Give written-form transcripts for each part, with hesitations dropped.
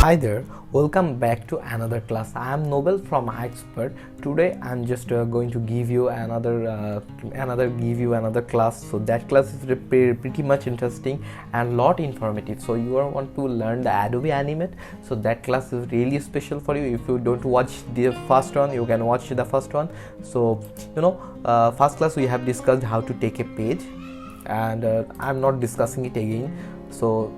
Hi there, welcome back to another class. I am Nobel from iexpart. Today I'm just going to give you another class. So that class is pretty much interesting and lot informative. So you want to learn the Adobe Animate. So that class is really special for you. If you don't watch the first one, you can watch the first one. So first class we have discussed how to take a page, and I'm not discussing it again. So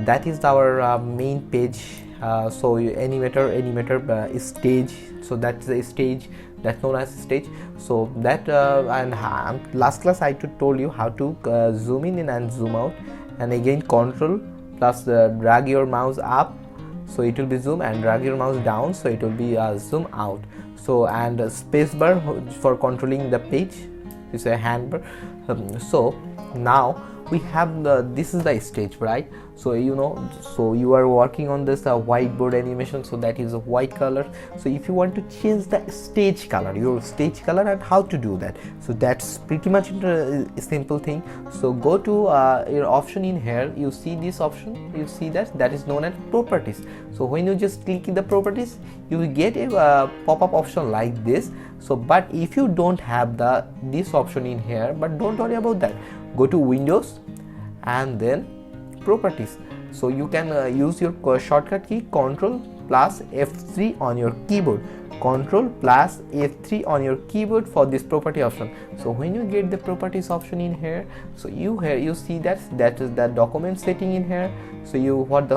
that is our main page. So animator stage, so that's the stage, that's known as stage. So that and last class I told you how to zoom in and zoom out, and again control plus drag your mouse up, so it will be zoom, and drag your mouse down, so it will be zoom out. So and spacebar for controlling the page is a handbar. So now we have this is the stage, right? So so you are working on this whiteboard animation, so that is a white color. So if you want to change the stage color, your stage color, and how to do that, so that's pretty much a simple thing. So go to your option in here, you see this option, you see that is known as properties. So when you just click in the properties, you will get a pop-up option like this. So but if you don't have this option in here, but don't worry about that, go to Windows and then properties. So you can use your shortcut key Ctrl plus F3 on your keyboard, Ctrl plus F3 on your keyboard for this property option. So when you get the properties option in here, so you see that is the document setting in here. So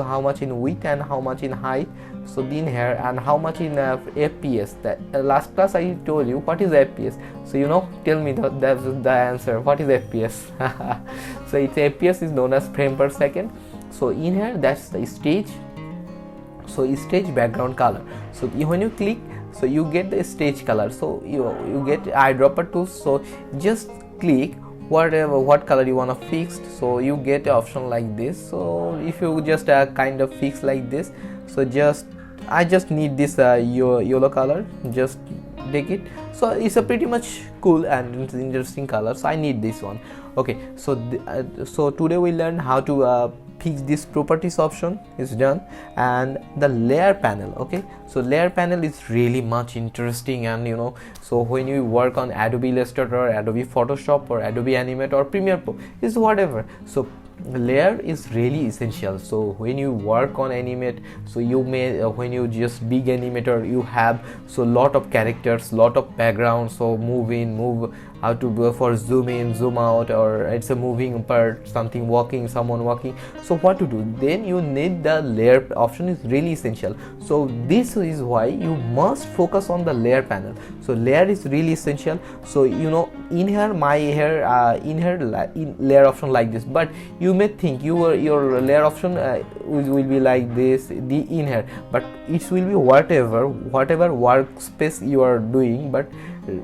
how much in width and how much in height, so in here, and how much in FPS. That last class I told you what is FPS. So tell me that's the answer, what is FPS? So its FPS is known as frame per second. So in here, that's the stage. So stage background color. So when you click, so you get the stage color. So you get eyedropper tools. So just click what color you want to fix. So you get an option like this. So if you just kind of fix like this, so I just need this yellow color, just take it. So it's a pretty much cool and interesting color, so I need this one. Okay, so so today we learned how to fix this properties option is done, and the layer panel. Okay, so layer panel is really much interesting, and so when you work on Adobe Illustrator, Adobe Photoshop, or Adobe Animate, or Premiere Pro, is whatever, so layer is really essential. So when you work on animate, so you may when you just big animator, you have so lot of characters, lot of backgrounds, so move in, move, how to go for zoom in, zoom out, or it's a moving part, something walking, someone walking. So what to do, then you need the layer option is really essential. So this is why you must focus on the layer panel. So layer is really essential. So in here in layer option like this, but you may think your layer option will be like this in here, but it will be whatever workspace you are doing, but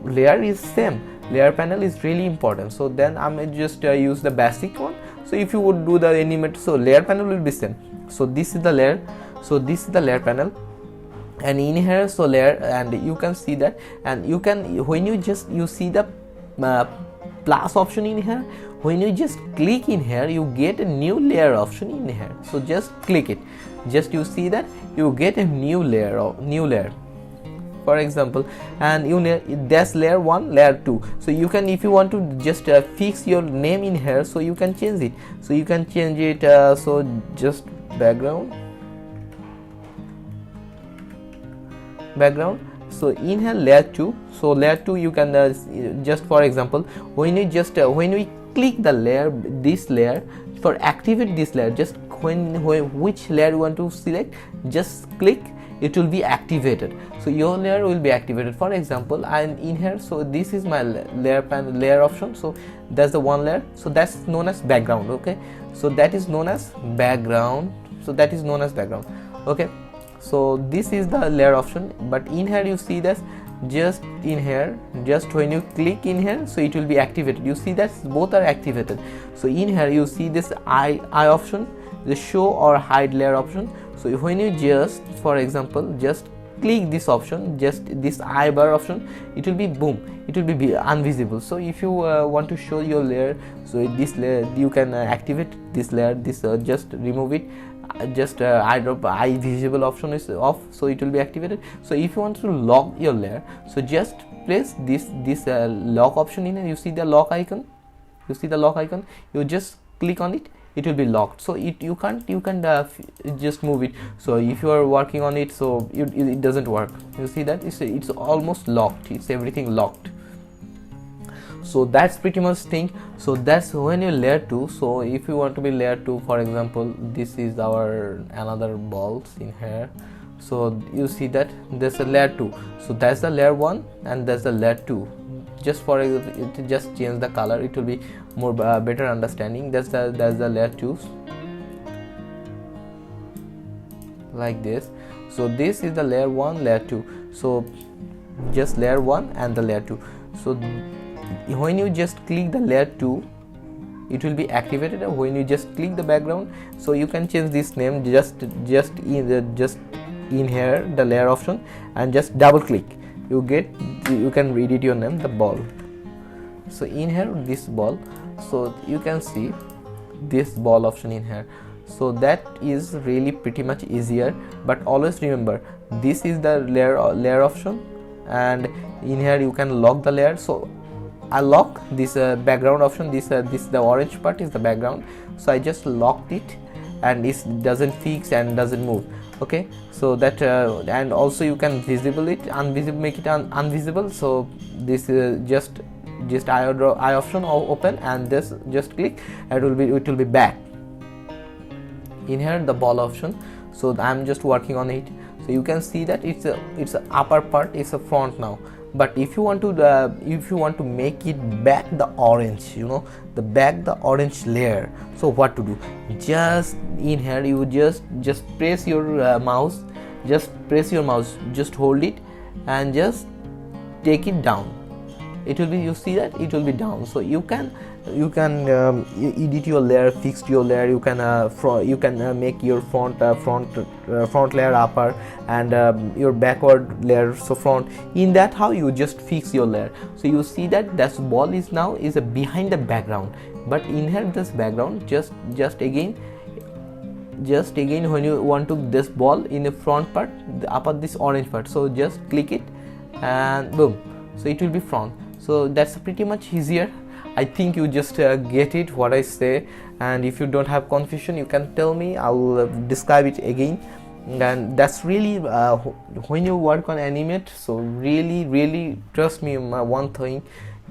layer is same. Layer panel is really important. So then I may just use the basic one. So if you would do the animate, so layer panel will be same. So this is the layer, so this is the layer panel, and in here, so layer, and you can see that, and you can, when you see the plus option in here, when you just click in here, you get a new layer option in here. So just click it, just you see that you get a new layer, for example, and that's layer 1, layer 2. So you can, if you want to just fix your name in here, so you can change it. So you can change it, so just background. So in here layer 2, so layer 2 you can just, for example, when you just when we click the layer, this layer, for activate this layer, just when which layer you want to select, just click, it will be activated. So your layer will be activated. For example, I'm in here, so this is my layer option. So that's the one layer, so that's known as background. Okay, so that is known as background. Okay, so this is the layer option, but in here you see this, just in here, just when you click in here, so it will be activated. You see that both are activated. So in here you see this eye option, the show or hide layer option. So when you just, for example, just click this option, just this I bar option, it will be boom, it will be invisible. So if you want to show your layer, so this layer you can activate this layer, this just remove it, just eye visible option is off, so it will be activated. So if you want to lock your layer, so just press this lock option in, and you see the lock icon, you just click on it, it will be locked. So you can just move it. So if you are working on it, so it doesn't work. You see that it's almost locked, it's everything locked. So that's pretty much thing. So that's when you layer 2. So if you want to be layer 2, for example, this is our another balls in here. So you see that there's a layer 2, so that's the layer 1 and that's the layer 2. Just for it, just change the color, it will be more better understanding. That's the layer 2, like this. So this is the layer 1, layer 2. So just layer 1 and the layer 2. So when you just click the layer 2, it will be activated. When you just click the background, so you can change this name, just in here the layer option, and just double click, you can edit your name, the ball. So in here this ball, so you can see this ball option in here. So that is really pretty much easier, but always remember this is the layer option, and in here you can lock the layer. So I lock this background option, this the orange part is the background, so I just locked it, and it doesn't fix and doesn't move. Okay, so that and also you can visible it, make it invisible. So this just eye option open, and this just click, and it will be back. In here the ball option, so I'm just working on it. So you can see that it's a upper part, it's a front now. But if you want to make it back the orange, the orange layer, so what to do? Just in here you just press your mouse, just hold it and just take it down. It will be, you see that it will be down. So you can edit your layer, fix your layer. You can make your front layer upper, and your backward layer so front. In that how you just fix your layer. So you see that this ball is now behind the background, but in here this background just again when you want to this ball in the front part, the upper this orange part, so just click it and boom, so it will be front. So that's pretty much easier. I think you just get it what I say, and if you don't have confusion you can tell me, I will describe it again. And that's really when you work on animate, so really trust me, one thing,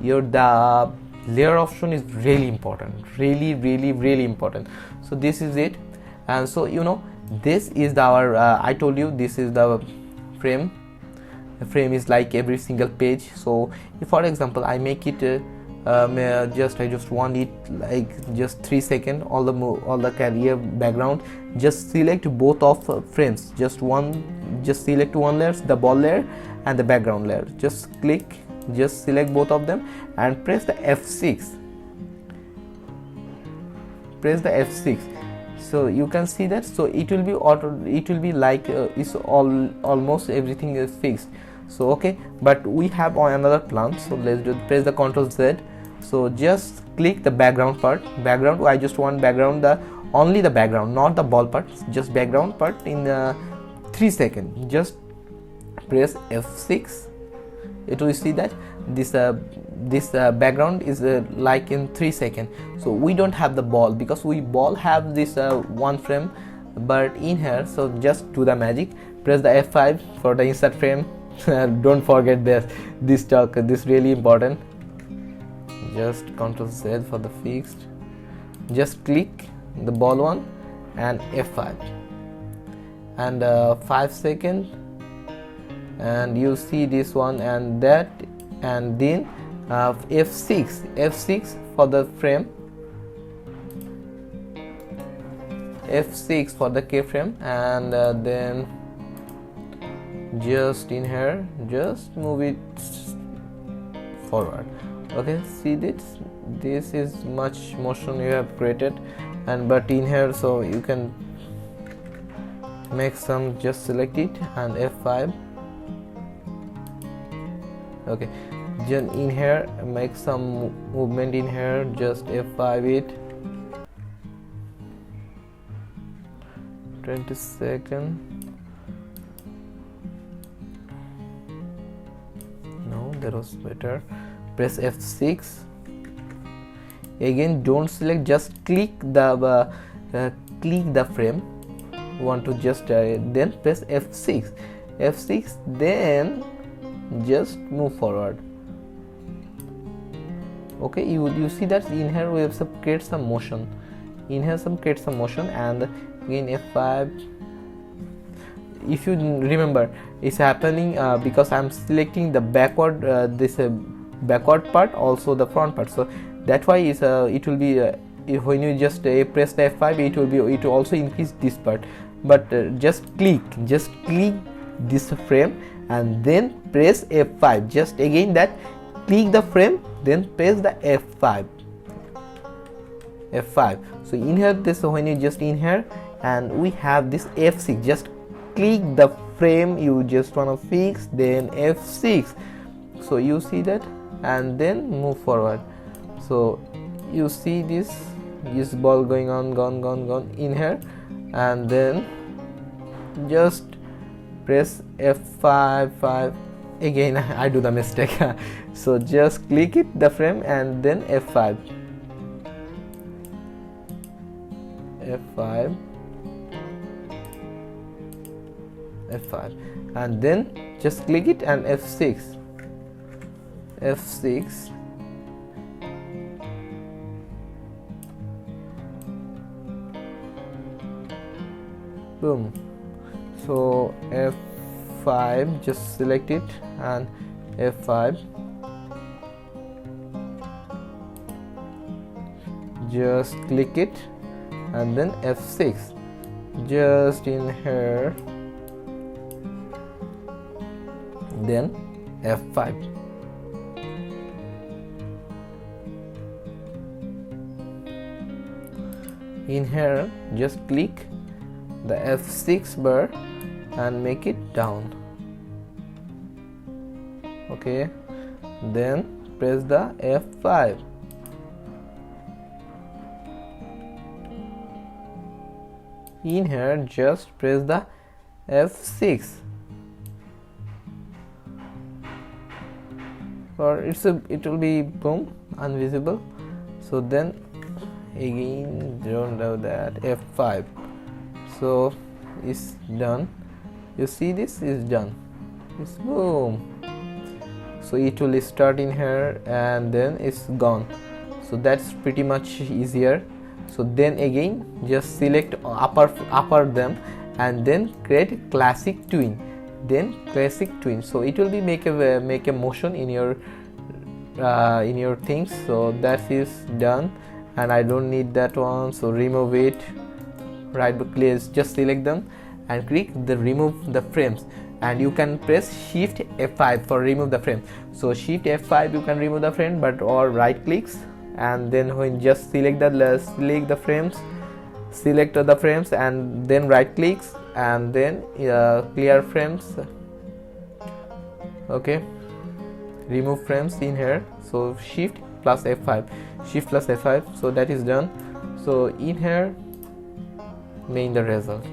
the layer option is really important, really important. So this is it. And so this is our I told you this is the frame. The frame is like every single page. So if for example I make it I just want it like just 3 seconds, all the career background, just select both of frames, just select one layer, the ball layer and the background layer, just select both of them and press the F6. So you can see that, so it will be like it's almost everything is fixed. So okay, but we have another plan. So let's press the Ctrl Z. So just click the background part. I just want background, only the background, not the ball part, just background part in 3 seconds. Just press F6. It will see that this background is like in 3 seconds. So we don't have the ball because we ball have this one frame, but in here, so just do the magic. Press the F5 for the insert frame. Don't forget this really important. Just Ctrl Z for the fixed. Just click the ball one and F5 and 5 seconds, and you see this one and that, and then F6 for the frame, F6 for the keyframe, and then just in here just move it forward. Okay, see this is much motion you have created, but in here, so you can make some, just select it and F5 Okay, then in here make some movement in here, just F5 it, 20 seconds. No, that was better. Press F6 again, don't select, just click the frame. You want to just then press F6, then just move forward. Okay, you see that in here we have create some motion, in here create some motion, and again F5. If you remember, it's happening because I'm selecting the backward backward part, also the front part, so that's why it will be when you just press the F5, it will also increase this part. But just click this frame and then press F5, just again that, click the frame, then press the F5. So in here, this, when you just in here, and we have this F6, just click the frame you just wanna fix, then F6. So you see that, and then move forward. So you see this ball going on, gone in here, and then just press F5 again. I do the mistake. So just click it, the frame, and then F5, and then just click it and F6, boom. So F5, just select it and F5, just click it and then F6, just in here, then F5. In here, just click the F6 bar and make it down. Okay, then press the F5. In here, just press the F6, or it will be boom, invisible. So then again, don't do that, F5. So it's done. You see, this is done. It's boom. So it will start in here and then it's gone. So that's pretty much easier. So then again, just select upper them and then create classic twin. So it will be make a motion in your things. So that is done, and I don't need that one, so remove it. Right click, just select them and click the remove the frames, and you can press Shift F5 for remove the frame. So Shift F5 you can remove the frame, but or right clicks, and then when just select the frames, select the frames, and then right clicks, and then clear frames. Okay, remove frames in here. So Shift plus F5, so that is done. So in here, main the result.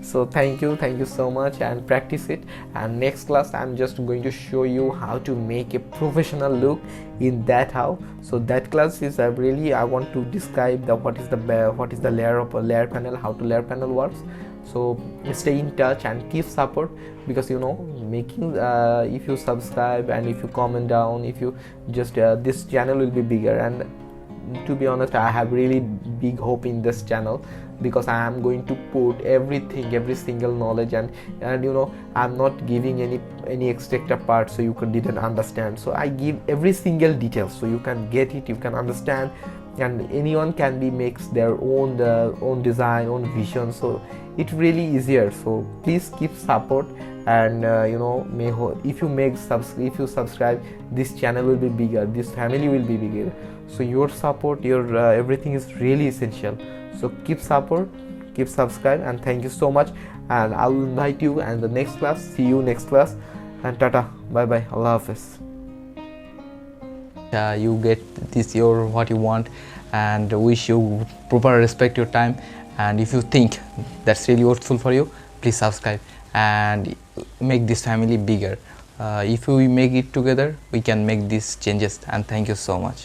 So thank you so much, and practice it. And next class I'm just going to show you how to make a professional look in that how. So that class is really, I want to describe what is the layer panel, how to layer panel works. So stay in touch and keep support, because making if you subscribe and if you comment down, if you just this channel will be bigger. And to be honest, I have really big hope in this channel, because I am going to put everything, every single knowledge, and I'm not giving any extra part so you didn't understand. So I give every single detail so you can get it, you can understand, and anyone can makes their own design, own vision. So it really easier. So please keep support, and if you subscribe, this channel will be bigger, this family will be bigger. So your support, your everything is really essential. So keep support, keep subscribe, and thank you so much. and I will invite you in the next class. See you next class, and tata, bye bye, Allah Hafiz. You get this your what you want, and wish you proper respect your time. And if you think that's really useful for you, please subscribe and make this family bigger. If we make it together, we can make these changes. And thank you so much.